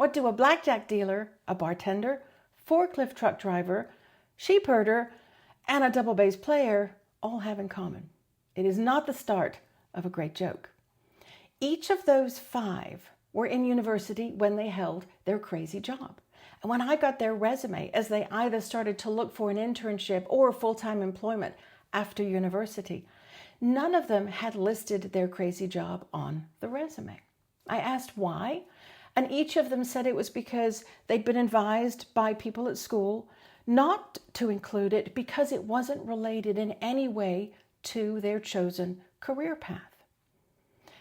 What do a blackjack dealer, a bartender, forklift truck driver, sheep herder, and a double bass player all have in common? It is not the start of a great joke. Each of those 5 were in university when they held their crazy job. And when I got their resume, as they either started to look for an internship or full-time employment after university, none of them had listed their crazy job on the resume. I asked why, and each of them said it was because they'd been advised by people at school not to include it because it wasn't related in any way to their chosen career path.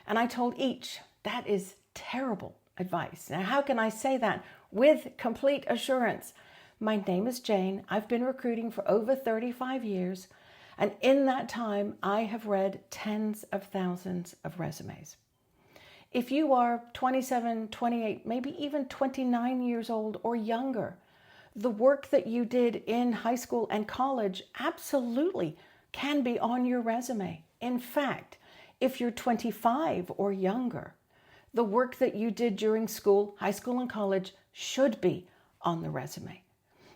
And I told each, that is terrible advice. Now, how can I say that with complete assurance? My name is Jane. I've been recruiting for over 35 years. And in that time, I have read tens of thousands of resumes. If you are 27, 28, maybe even 29 years old or younger, the work that you did in high school and college absolutely can be on your resume. In fact, if you're 25 or younger, the work that you did during school, high school and college should be on the resume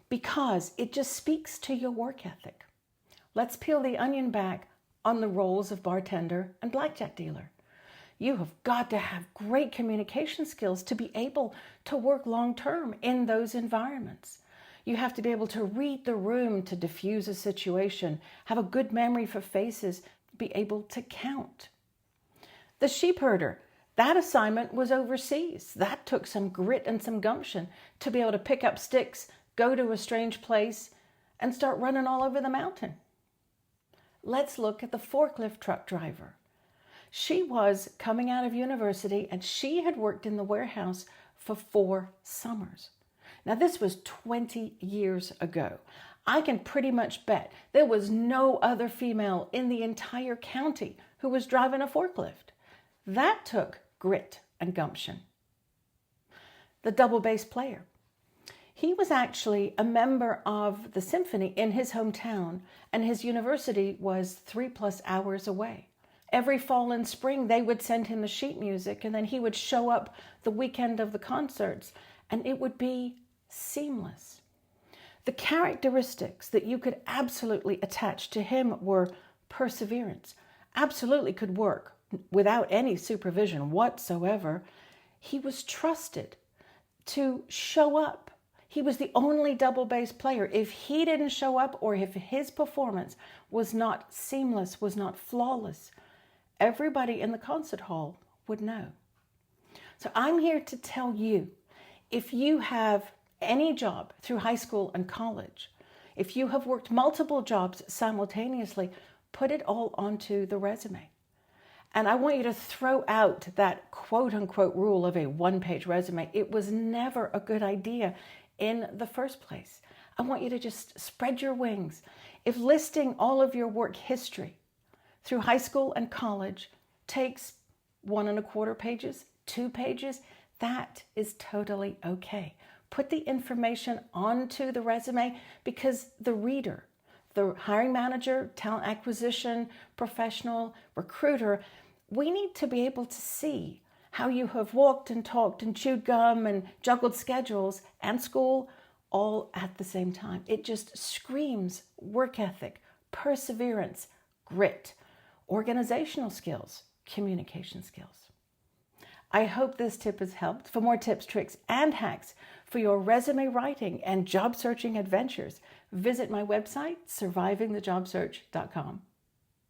because it just speaks to your work ethic. Let's peel the onion back on the roles of bartender and blackjack dealer. You have got to have great communication skills to be able to work long-term in those environments. You have to be able to read the room to diffuse a situation, have a good memory for faces, be able to count. The sheep herder, that assignment was overseas. That took some grit and some gumption to be able to pick up sticks, go to a strange place, and start running all over the mountain. Let's look at the forklift truck driver. She was coming out of university and she had worked in the warehouse for 4 summers. Now, this was 20 years ago. I can pretty much bet there was no other female in the entire county who was driving a forklift. That took grit and gumption. The double bass player. He was actually a member of the symphony in his hometown, and his university was 3+ hours away. Every fall and spring, they would send him the sheet music, and then he would show up the weekend of the concerts, and it would be seamless. The characteristics that you could absolutely attach to him were perseverance. Absolutely could work without any supervision whatsoever. He was trusted to show up. He was the only double bass player. If he didn't show up or if his performance was not seamless, was not flawless, everybody in the concert hall would know. So I'm here to tell you, if you have any job through high school and college, if you have worked multiple jobs simultaneously, put it all onto the resume. And I want you to throw out that quote-unquote rule of a 1-page resume. It was never a good idea in the first place. I want you to just spread your wings. If listing all of your work history through high school and college takes 1¼ pages, 2 pages, that is totally okay. Put the information onto the resume because the reader, the hiring manager, talent acquisition professional, recruiter, we need to be able to see how you have walked and talked and chewed gum and juggled schedules and school all at the same time. It just screams work ethic, perseverance, grit, organizational skills, communication skills. I hope this tip has helped. For more tips, tricks, and hacks for your resume writing and job searching adventures, visit my website, survivingthejobsearch.com.